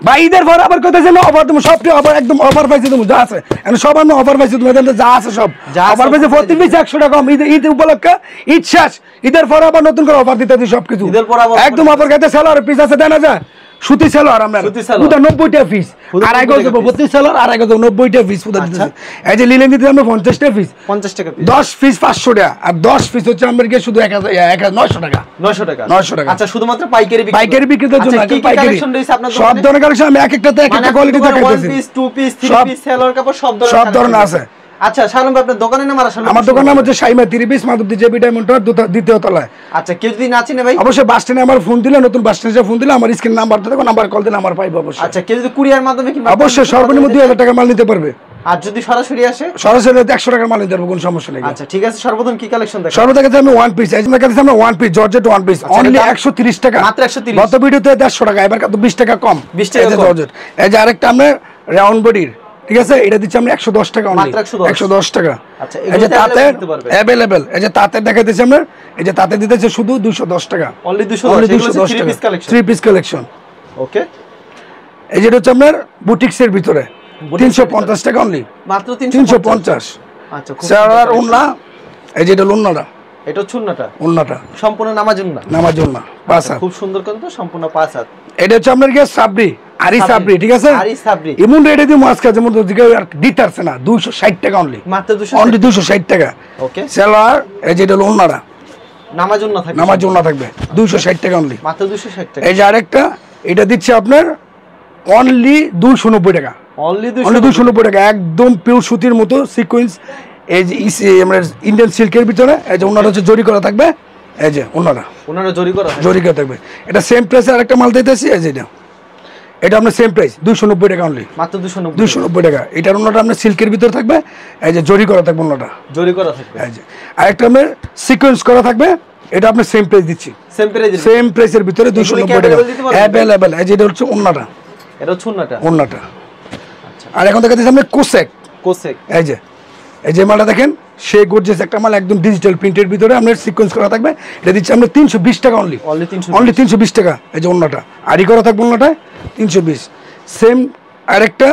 ভাই ঈদের পর আবার কইতেছে না অফার তুমি সব অফার একদম অফার পাইছি তুমি যা আছে এখন সব আমি অফার পাইছি তুমি যা আছে সব অফার পাইছে প্রতি পিস 100 টাকা কম ঈদ উপলক্ষে ঈদ শেষ ঈদের পর আবার নতুন করে অফার দিতেছি সবকিছু একদম অফার খেতে সেলার পিস আছে দেন না সুতি সেলার আমরা পুরো 90 টাকা পিস আড়াই গজ 32 সেলার আড়াই গজ 90 টাকা পিস পুরো দিতেছি এই যে লিলেন দিতে আমরা 50 টাকা পিস 50 টাকা পিস 10 পিস 500 টাকা আর 10 পিস হচ্ছে আমরা কি শুধু 900 টাকা 900 টাকা আচ্ছা শুধুমাত্র পাইকারি বিক্রির জন্য পাইকারি সব ধরনের কালেকশন আমি এক একটাতে এক একটা কোয়ালিটি দেখাইতেছি 1 পিস 2 পিস 3 পিস সেলার কাপড় সব ধরনের আছে আচ্ছা শালম ভাই আপনার দোকানের নাম আর আসলে আমার দোকানের নাম হচ্ছে শাইমা 3 পিস মাধবদী জেবি ডায়মন্ড দ্বিতীয় তলায় আচ্ছা কেউ যদি না চিনে ভাই অবশ্যই বাস স্ট্যান্ডে আমার ফোন দিলে নতুন বাস স্ট্যান্ডে ফোন দিলে আমার স্ক্রিন নাম্বার দেবো নাম্বার কল দিলে আমার পাইবো অবশ্যই আচ্ছা কেউ যদি কুরিয়ার মাধ্যমে কি অবশ্যই সর্বনিম্ন 2000 টাকা মাল নিতে পারবে আর যদি সরাসরি আসে সরাসরি 100 টাকার মাল নিতে পারবো কোনো সমস্যা নেই আচ্ছা ঠিক আছে সর্বপ্রথম কি কালেকশন দেখাবো সর্বপ্রথম কাছে আমি ওয়ান পিস এই কাছে আমরা one piece georgette one piece only 130 টাকা মাত্র 130 গত ভিডিওতে 150 টাকা এবার কত 20 টাকা কম 20 টাকা জর্জেট এই যে আরেকটা আমরা রাউন্ড বডির ঠিক আছে এটা দিচ্ছি আমরা 110 টাকা অনলি 110 টাকা আচ্ছা এই যে তাঁতের अवेलेबल এই যে তাঁতের দেখাইতেছি আমরা এই যে তাঁতের দিতেছে শুধু 210 টাকা অনলি 210 টাকা 3 পিস কালেকশন 3 পিস কালেকশন ওকে এই যেটা হচ্ছে আপনার বুটিক্সের ভিতরে 350 টাকা অনলি মাত্র 350 আচ্ছা সারার ওন্না এই যেটা লোন্নাটা এটা চুন্নাটা ওন্নাটা সম্পূর্ণ নামাজ পাঁচ হাত খুব সুন্দর কিন্তু সম্পূর্ণ 5 হাত এটা হচ্ছে আপনার কি সাবরি আরি সাবরি ঠিক আছে আরি সাবরি এমন রেটে দিয়ে মাছ কাছে মতো দিকে আর দিতারছে না 260 টাকা অনলি মাত্র 260 অনলি 260 টাকা ওকে সেলার এই যেটা লোন্নাটা নামাজ ওন্না থাকবে 260 টাকা অনলি মাত্র 260 টাকা এই যে আরেকটা এটা দিচ্ছে আপনার অনলি 290 টাকা অনলি 290 টাকা একদম পিওর সুতির মতো সিকোয়েন্স এই যে আমরা ইন্ডিয়ান সিল্কের ভিতরে এই যে ওনারা হচ্ছে জরি করা থাকবে এই যে ওনারা জরি করা থাকবে এটা সেম প্রাইসে আরেকটা মাল দিতেছি এই যে এটা আপনার সেম প্রাইস 290 টাকা অনলি মাত্র 290 টাকা এটার ওনাটা আপনার সিল্কের ভিতরে থাকবে এই যে জরি করা থাকবে ওনাটা এই যে আরেকটা আপনার সিকোয়েন্স করা থাকবে এটা আপনি সেম প্রাইস দিচ্ছি সেম প্রাইসের ভিতরে 290 টাকা अवेलेबल এই যে এটা হচ্ছে ওনাটা এটা চুন্নাটা ওনাটা আচ্ছা আর এখন দেখাচ্ছি আমরা কোসেক এই যে মালটা দেখেন সে গর্জিয়াস একটা মাল একদম ডিজিটাল প্রিন্টের ভিতরে আপনার সিকোয়েন্স করা থাকবে এটা দিচ্ছি আমরা 320 টাকা অনলি 320 টাকা এই যে ওন্নাটা আরি করা থাকবে ওন্নাটা 320 সেম আরেকটা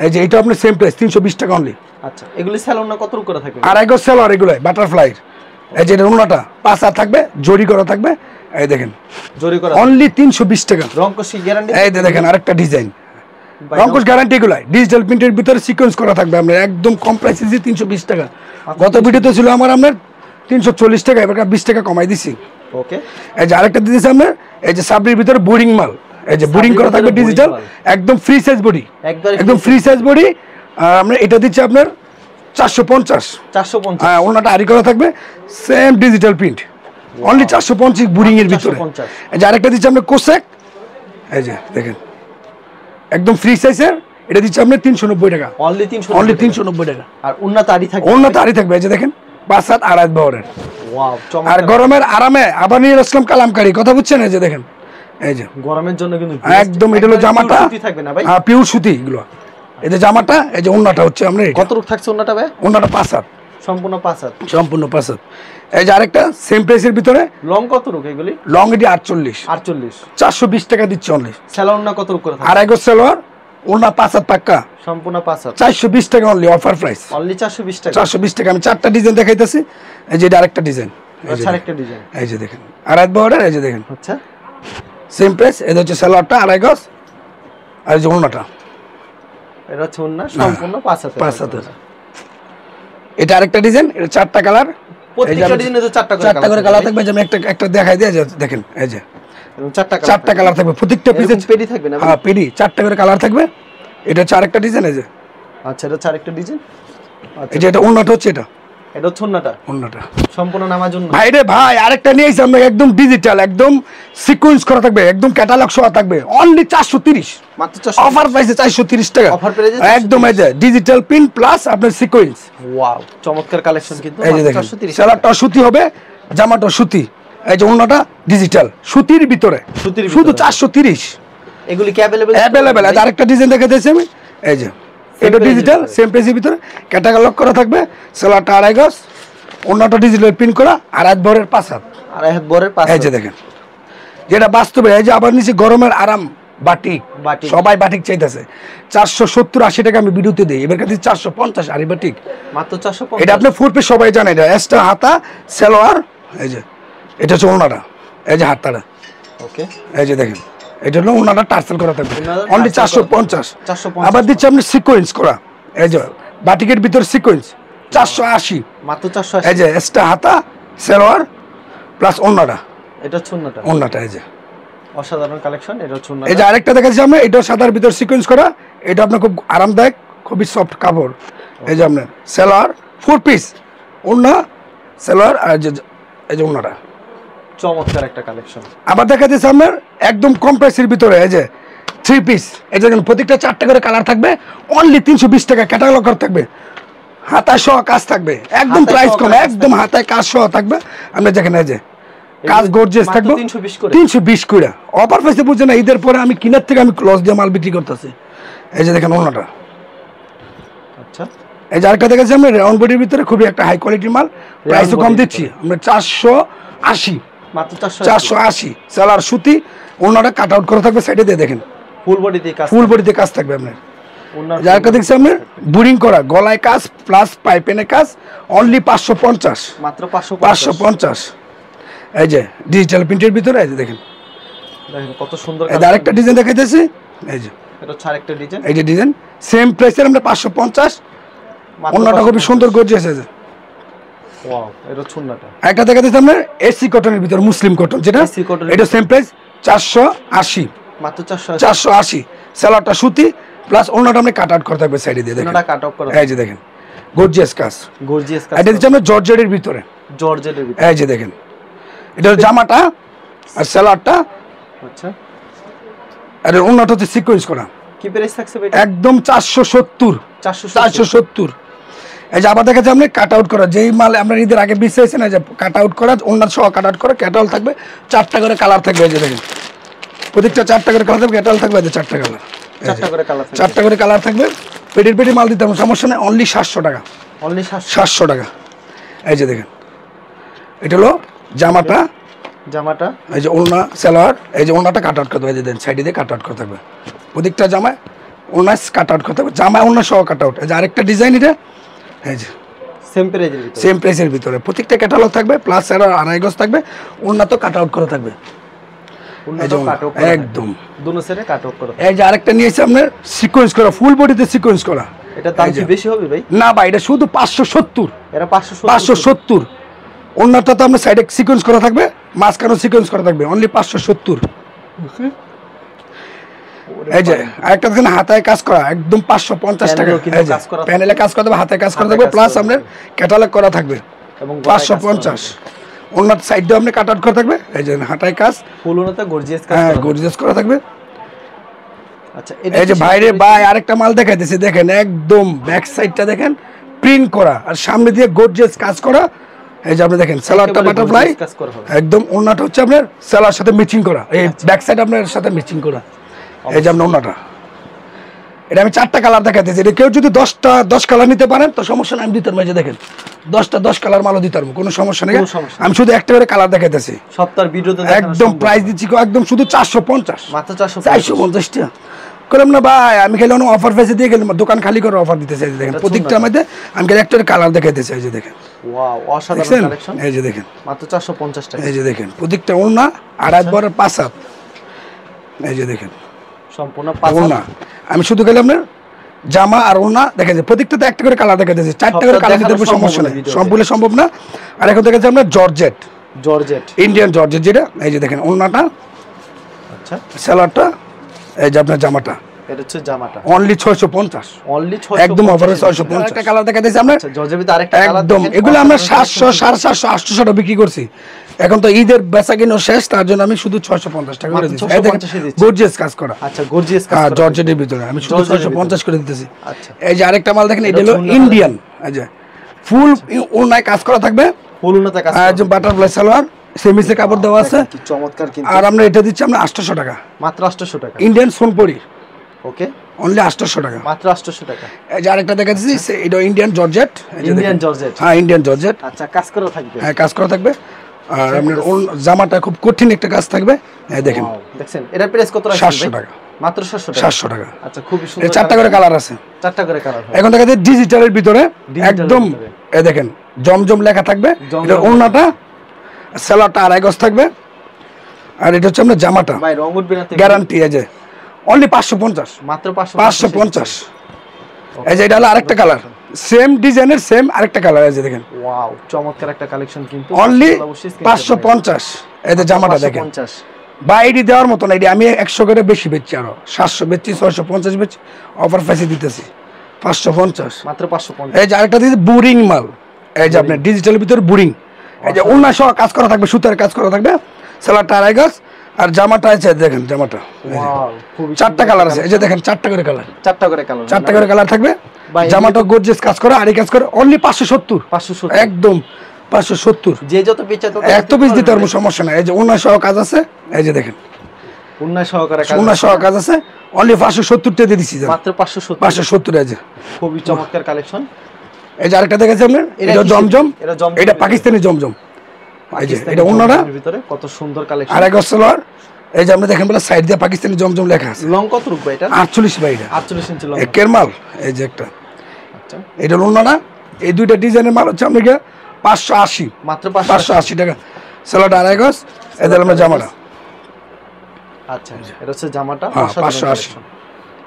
এই যে এটা আপনার সেম প্রাইস 320 টাকা অনলি আচ্ছা এগুলি সেলন না কত করে থাকবে আড়াই গজ সেলর এগুলো বাটারফ্লাই এই যে ওন্নাটা 5 হাত থাকবে জরি করা থাকবে এই দেখেন জরি করা অনলি 320 টাকা রংকশি গ্যারান্টি এই দেখেন আরেকটা ডিজাইন রংকশ গ্যারান্টি গুলো ডিজিটাল প্রিন্টের ভিতরে সিকোয়েন্স করা থাকবে আমরা একদম কম প্রাইসে 320 টাকা গত ভিডিওতে ছিল আমার আপনার 340 টাকা এবার 20 টাকা কমাই দিছি ওকে এই যে আরেকটা দিয়েছি আমরা এই যে সাবরির ভিতরে বোরিং মাল এই যে বোরিং করা থাকবে ডিজিটাল একদম ফ্রি সাইজ বডি একদম ফ্রি সাইজ বডি আমরা এটা দিচ্ছি আপনার 450 হ্যাঁ ওনাটা আরি করা থাকবে same digital print only 450 boring এর ভিতরে এই যে আরেকটা দিচ্ছি আমরা কোসেক এই যে দেখেন একদম ফ্রি সাইজের এটা দিচ্ছি আপনি 390 টাকা অনলি 390 টাকা আর উন্নত আরি থাকবে এই যে দেখেন 5 হাত আড়াই বহরের ওয়াও আর গরমের আরামে আবার নিয়ে আসলাম কালামকারী কথা বুঝছেন এই যে দেখেন এই যে গরমের জন্য কিন্তু একদম এটা হলো জামাটা থাকবে না ভাই হ্যাঁ পিওর সুতি এগুলো এই যে জামাটা এই যে ওন্নাটা হচ্ছে আমরা কত রূপ থাকছে ওন্নাটা ভাই ওন্নাটা 5 হাত সম্পূর্ণ 5 হাত এই যে আরেকটা সেম প্রাইসের ভিতরে লং কত রূপ এগুলি লং এটি 48 420 টাকা দিচ্ছি অনলি সেলোয়ার না কত রূপ করে থাকে আড়াই গজ সেলোয়ার ওন্না 5 হাত পাক্কা সম্পূর্ণ 5 হাত 420 টাকা অনলি অফার প্রাইস অনলি 420 টাকা আমি চারটা ডিজাইন দেখাইতেছি এই যে আরেকটা ডিজাইন আরেকটা ডিজাইন এই যে দেখেন আড়াই বর্ডার এই যে দেখেন আচ্ছা সেম প্রাইস এটা হচ্ছে সেলোয়ারটা আড়াই গজ আর এই যে ওন্নাটা এটা হচ্ছে ওন্না সম্পূর্ণ 5 হাত এটা আরেকটা ডিজাইন এটা চারটা কালার প্রত্যেকটা ডিজাইনে তো চারটা করে কালার থাকবে যে আমি একটা দেখাই দিই দেখেন এই যে চারটা কালার থাকবে প্রত্যেকটা পিসে পেডি থাকবে না হ্যাঁ পেডি চারটা করে কালার থাকবে এটা হচ্ছে আরেকটা ডিজাইন এই যে আচ্ছা এটা হচ্ছে আরেকটা ডিজাইন এই যে এটা ওন্নাটা হচ্ছে এটা হচ্ছে ওন্নাটা সম্পূর্ণ নামাজ ওন্না ভাই রে ভাই আরেকটা নিয়ে আইছি আমরা একদম ডিজিটাল একদম সিকোয়েন্স করা থাকবে একদম ক্যাটালগ সহ থাকবে অনলি 430 মাত্র 430 অফার প্রাইসে 430 টাকা অফার প্রাইসে একদম এই যে ডিজিটাল পিন প্লাস আপনার সিকোয়েন্স ওয়াও চমৎকার কালেকশন কিন্তু মাত্র 430 সেলারটা সুতি হবে জামাটা সুতি এই যে ওন্নাটা ডিজিটাল সুতির ভিতরে শুধু 430 এগুলি কি अवेलेबल আছে আরেকটা ডিজাইন দেখাইতেছি আমি এই যে এটা ডিজিটাল সেম প্রাইসের ভিতরে ক্যাটালগ করা থাকবে সেলারটা আড়াই গজ ওন্নাটা ডিজিটাল প্রিন্ট করা আড়াই বরের 5 হাত আড়াই হাত বরের 5 এই যে দেখেন যেটা বাস্তবে এই যে আবার নিচে গরমের আরাম বাটিক বাটিক। সবাই বাটিক চাইতেছে 470-80 টাকা আমি ভিডিওতে দিই, এবার কাছে 450 আরি বাটিক মাত্র 450। এটা আপনি ফুল পিস সবাই জানে, এটা এক্সট্রা হাতা সালোয়ার, এই যে এটা হচ্ছে ওনাটা, এই যে হাতাটা, ওকে এই যে দেখেন এটা হলো ওনাটা টার্সেল করা থাকবে ওনাটা অনলি টার্সেল 450। 450 আবার দিচ্ছি আপনি সিকোয়েন্স করা, এই যে বাটিকের ভিতর সিকোয়েন্স 480, মাত্র 480। এই যে এক্সট্রা হাতা সালোয়ার প্লাস ওনাটা, এটা ছুন্নাটা ওনাটা এই যে অসাধারণ কালেকশন। এটা ছুন্না। এই যে আরেকটা দেখাচ্ছি আমরা, এটা সাদার ভিতর সিকোয়েন্স করা, এটা আপনার খুব আরামদায়ক, খুবই সফট কাপড়। এই যে আপনার সালোয়ার 4 পিস, ওনা সালোয়ার আর এই যে ওনাটা চমৎকার একটা কালেকশন। আবার দেখা যাচ্ছে আপনার একদম কম প্রাইসের ভিতরে এই যে 3 পিস, এই যে প্রত্যেকটা 4টা করে কালার থাকবে, অনলি 320 টাকা, ক্যাটালগ করা থাকবে, হাতায় সহ কাজ থাকবে, একদম হাতায় প্রাইস সহ কম, কাজ একদম হাতায় কাজ সহ থাকবে। আমরা দেখেন এই যে কাজ গর্জিয়াস মাত্র থাকবে 320 করে। 320 করে অফার পাইছে, বুঝছেন না, ঈদের পরে আমি কিনার থেকে আমি লস দিয়ে মাল বিক্রি করতেছি। এই যে দেখেন ওনাটা, আচ্ছা এই যে আরেকটা দেখাচ্ছি আমরা রাউন্ড বডির ভিতরে খুবই একটা হাই কোয়ালিটির মাল, প্রাইসও কম body দিচ্ছি আমরা 480, মাত্র 480 সালার সুতি, ওনাটা কাট আউট করা থাকবে, সাইডে দিয়ে দেখেন ফুল বডিতে কাজ। ফুল বডিতে কাজ থাকবে আপনার। ওনার যারটা দেখছি আপনার বুরিং করা, গলায় কাজ প্লাস পাইপেনে কাজ, অনলি 550, মাত্র 550। 550। এই যে ডিজিটাল প্রিন্টের ভিতরে এই যে দেখেন, দেখেন কত সুন্দর এই যে আরেকটা ডিজাইন দেখাইতেছি, এই যে এটা হচ্ছে আরেকটা ডিজাইন। এই যে ডিজাইন সেম প্রাইসের আমরা 550, ওনাটা খুবই সুন্দর গর্জিয়াস আছে। ওয়াও, এটা ছুন্নাটা। একটা দেখাইতেছি আপনার এসি কটনের ভিতর, মুসলিম কটন যেটা, AC cotton এর এটা সেম প্রাইস 480, মাত্র 480। 480 সালোয়ারটা সুতি প্লাস ওনাটা আপনি কাট আউট করা থাকবে সাইডে দিয়ে দেখেন, ওনাটা কাট অফ করা। এই যে দেখেন গর্জিয়াস কাজ, গর্জিয়াস কাজ। এটা দিচ্ছি আমরা জর্জেটের ভিতরে, জর্জেটের ভিতরে। এই যে দেখেন এটা হলো জামাটা আর সালোয়ারটা, আচ্ছা আর ওনাটা হচ্ছে সিকোয়েন্স করা, কি প্রাইস থাকছে ভাই? একদম 470, 470। এই যে আবার দেখা যায় আপনি কাট আউট করা, যেই মাল আমরা ঈদের আগে বিছাইছেন, এই যে কাট আউট করা, ওনার সহ কাট আউট করা, ক্যাটাল থাকবে 4টা করে কালার থাকবে, এই যে দেখেন প্রত্যেকটা 4টা করে কালার থাকবে, ক্যাটাল থাকবে, এই যে 4টা কালার, 4টা করে কালার থাকবে। 4টা করে কালার থাকবে, পেটি মাল দিতে হবে, সমস্যা নেই, অনলি 700 টাকা, অনলি 700। 700 টাকা। এই যে দেখেন এটা হলো জামাটা, জামাটা এই যে ওড়না সালোয়ার, এই যে ওড়নাটা কাট আউট করতে হবে, এই যে দেন সাইডে দিয়ে কাট আউট করতে হবে, প্রত্যেকটা জামায় ওড়না কাট আউট করতে হবে, জামায় ওড়না সহ কাট আউট। এই যে আরেকটা ডিজাইন, এটা এই যে সেম প্রাইজের ভিতরে, সেম প্রাইসের ভিতরে, প্রত্যেকটা ক্যাটালগ থাকবে প্লাস আর আড়াই গজ থাকবে, ওড়না তো কাট আউট করা থাকবে, এই যে কাট অফ করা। একদম। দুনো সাইডে কাট অফ করা। এই যে আরেকটা নিয়েছে আপনার সিকোয়েন্স করা, ফুল বডিতে সিকোয়েন্স করা, এটা দাম এই যে। কি বেশি হবে ভাই? না ভাই, এটা শুধু 570, এরা 570। 570। ওড়নাটা তো আপনার সাইডে সিকোয়েন্স করা থাকবে, মাঝখানেও সিকোয়েন্স করা থাকবে, অনলি 570। এই যে আরেকটা দেখেন হাতায় কাজ করা, একদম 550 টাকা, প্যানেলেও কিন্তু এই যে কাজ করা প্যানেলে কাজ করতে হবে, হাতায় কাজ করা হাতায় থাকবে, কাজ প্লাস করা আপনার থাকবে। ক্যাটালগ করা থাকবে এবং গলায় কাজ করা 550। ওনার সাইডেও আপনি কাট আউট করা থাকবে, এই যে হাতায় কাজ, ফুলুনাতে গর্জিয়াস কাজ হ্যাঁ করা। গর্জিয়াস করা থাকবে। আচ্ছা এই যে ভাইরে ভাই আরেকটা মাল দেখাইতেছে, দেখেন একদম ব্যাক সাইডটা দেখেন প্রিন্ট করা, আর সামনে দিয়ে গর্জিয়াস কাজ করা। এই যে আপনি দেখেন সালোয়ারটা একেবারে বাটারফ্লাই, gorgeous কাজ করা হবে। একদম ওনাটা হচ্ছে আপনার সালোয়ার সাথে ম্যাচিং করা, এই ব্যাক সাইড আপনার সাথে ম্যাচিং করা। এই যে আপনার ওনাটা, এটা আমি 4টা কালার দেখাইতেছি, এটা কেউ যদি 10 কালার নিতে পারেন তো সমস্যা নেই, আমি দিতে পারবো। এই যে দেখেন 10 কালার মালও দিতে পারবো, কোনো সমস্যা নেই, কোনো সমস্যা নেই। আমি শুধু একটা করে কালার দেখাইতেছি, সপ্তাহের ভিডিওতে একদম প্রাইস দিচ্ছি একদম শুধু 450, মাত্র 450। 450 টাকা করলাম না ভাই, আমি খেলে অনেক অফার পেয়েছে দিয়ে গেলাম, দোকান খালি করে অফার দিতেছে। এই যে দেখেন এটা প্রত্যেকটার সুন্দর। মধ্যে আমি খালি একটা কালার দেখাইতেছি, এই যে দেখেন ওয়াও, অসাধারণ দেখছেন, কালেকশন। এই যে দেখেন, মাত্র 450 টাকা। এই যে দেখেন প্রত্যেকটা ওড়না 2.5 বরের 5 হাত, এই যে দেখেন সম্পূর্ণ 5 ওড়না। আমি শুধু খেলে আপনার জামা আর ওড়না দেখা যায়, প্রত্যেকটাতে একটা করে কালার দেখাইতেছি, 4টা করে কালার দিতে পারবো, সমস্যা নেই, সম্পূর্ণ সম্ভব না। আর এখন দেখাচ্ছে আপনার জর্জেট, জর্জেট, ইন্ডিয়ান জর্জেট যেটা, এই যে দেখেন ওড়নাটা, আচ্ছা সালোয়ারটা, এই যে আপনার জামাটা, এটা হচ্ছে জামাটা অনলি 650, অনলি 650। একদম অফারে 650। একটা কালার দেখাইতেছি আমরা, আচ্ছা জর্জের ভিতরে আরেকটা কালার একদম এগুলো আমরা 700, 750, 800 টাকা বিক্রি করছি, এখন তো ঈদের বেচা কিনো শেষ, তার জন্য আমি শুধু 650 টাকা করে দিচ্ছি। এই দেখেন 650 দিচ্ছি। গর্জিয়াস কাজ করা, আচ্ছা গর্জিয়াস কাজ হ্যাঁ করা। জর্জেটের ভিতরে আমি শুধু জর্জেটের 650 করে দিতেছি। আচ্ছা এই যে আরেকটা মাল দেখেন, এটা এটা হলো সুন্দর ইন্ডিয়ান, এই যে ফুল ওড়নায় কাজ করা থাকবে, ফুলুনাতে কাজ আর করা। যে বাটারফ্লাই সালোয়ার সেমিসে কাপড় দেওয়া আছে, কি চমৎকার কিন্তু। আর আমরা এটা দিচ্ছি আমরা 800 টাকা, মাত্র 800 টাকা। ইন্ডিয়ান সোনপরি, ওকে অনলি 800 টাকা। মাত্র 800 টাকা। এই যে আরেকটা দেখাচ্ছি, এটা ইন্ডিয়ান জর্জেট, এই যে ইন্ডিয়ান দেখেন। জর্জেট। হ্যাঁ ইন্ডিয়ান জর্জেট, আচ্ছা কাজ করা থাকবে। হ্যাঁ কাজ করা থাকবে, আর আপনার জামাটা খুব কঠিন একটা কাজ থাকবে, এই দেখেন Wow, দেখছেন এটার প্রাইস কত রাখছেন 700 ভাই? টাকা, মাত্র 700 টাকা। 700 টাকা। আচ্ছা, খুবই এর সুন্দর। 4টা করে কালার আছে। 4টা করে কালার হয়। এখন দেখা যাচ্ছে ডিজিটালের ভিতরে ডিজিটালের একদম ভিতরে। এই দেখেন জমজম লেখা থাকবে, জমজম এটা ওড়নাটা, সালোয়ারটা 2.5 গজ থাকবে, আর এটা হচ্ছে আপনার জামাটা ভাই রং উঠবে না তো? গ্যারান্টি। এই যে অনলি 550, মাত্র 550। এই যে এটা হলো আরেকটা কালার, সেম ডিজাইনের সেম আরেকটা কালার। এই যে দেখেন, ওয়াও, চমৎকার একটা কালেকশন কিন্তু। অনলি অবশ্যই screenshot 550। এই যে জামাটা দেখেন 550। বা এডি দেওয়ার মতো না, এডি আমি 100 করে বেশি বেচছি, আরো 700 বেচছি, 650 বেচছি, অফার প্রাইসে দিতেছি 550। মাত্র 550। এই যে আরেকটা দিয়েছে বুরিং মাল, এই যে আপনার ডিজিটালের ভিতরে বুরিং। এই যে ওড়না সহ কাজ করা থাকবে, সুতার কাজ করা থাকবে, সালোয়ারটা 2.5 গজ, আর জামাটা আছে দেখেন, জামাটা ওয়াও, খুবই 4টা কালার আছে। এই যে দেখেন 4টা করে কালার, 4টা করে কালার। 4টা করে কালার থাকবে। ভাই, জামাটা গর্জিয়াস কাজ করা, আরি কাজ করে, অনলি 570। 570 একদম 570। যে যত পিস তত এত পিস দিতে পারবো, সমস্যা নাই। এই যে ওড়না সহ কাজ আছে, এই যে দেখেন উন্নয় সহকারে কাজ। ওড়না সহ কাজ আছে, অনলি 570 টাকা দিয়ে দিছি। মাত্র 570। 570। এই যে খুবই চমৎকার কালেকশন। এই যে আরেকটা দেখেছেন আপনার, এটা জমজম, এটা পাকিস্তানি জমজম। এই যে এটা ওড়নাটা ভিতরে কত সুন্দর কালেকশন। 2.5 গজ সালোয়ার। এই যে আপনি দেখেন বলে সাইড দিয়ে পাকিস্তানি জমজম লেখা আছে। লং কত রূপ এটা? 48 বাই, এটা 48 ইঞ্চি লং। একের মাল। এই যে একটা, আচ্ছা, এটা ওড়নাটা, এই দুইটা ডিজাইনের মাল হচ্ছে আপনাকে 580, মাত্র 580 টাকা। সালোয়ারটা 2.5 গজ। এই যে আপনার জামাটা, আচ্ছা, এটা হচ্ছে জামাটা। হ্যাঁ, অসাধারণ 580। collection।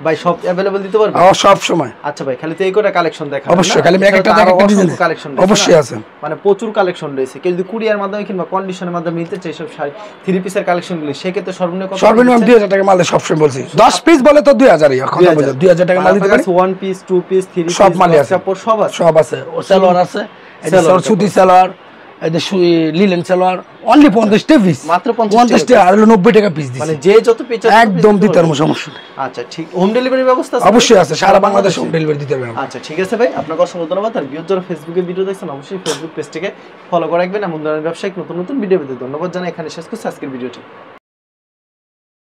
ভাই সব अवेलेबल দিতে পারবে? সব সময় আচ্ছা ভাই, খালি তো এই করে কালেকশন দেখাবেন না? অবশ্যই, খালি আমি একটা এছাড়া তো আরো ডিজাইন অসংখ্য কালেকশন অবশ্যই আছে, মানে প্রচুর কালেকশন রয়েছে। কেউ যদি কুরিয়ার মাধ্যমে কিংবা কন্ডিশনের মাধ্যমে নিতে চায় সব শাড়ি 3 পিসের কালেকশনগুলি, সেক্ষেত্রে সর্বনিম্ন কত? সর্বনিম্ন 2000 টাকা মাল সবসময় বলছি। 10 পিস বলে তো 2000ই, এখন 2000 টাকা মাল দিতে পারি। 1 পিস 2 পিস 3 পিস সব মালই আছে, কাপড় সব আছে। সব আছে। ও সালোয়ার আছে, এই যে সুতি সালোয়ার, এই যে লিলেন সালোয়ার, অনলি 50 টাকা পিস। মাত্র 50 টাকা, আর 90 টাকা পিস দিছি। মানে যে যত পিস একদম দিতে পারবো, সমস্যা নেই। আচ্ছা, ঠিক। হোম ডেলিভারি ব্যবস্থা আছে? অবশ্যই আছে, সারা বাংলাদেশ হোম ডেলিভারি দিতে পারবেন। আচ্ছা, ঠিক আছে ভাই, আপনাকে অসংখ্য ধন্যবাদ। আর ভিউয়ার যারা ফেসবুকে ভিডিও দেখছেন, অবশ্যই ফেসবুক পেজটিকে ফলো করে রাখবেন। এমন ধরনের ব্যবসায়িক নতুন নতুন ভিডিও পেতে ধন্যবাদ জানাই। এখানে শেষ করছি আজকের ভিডিওটি।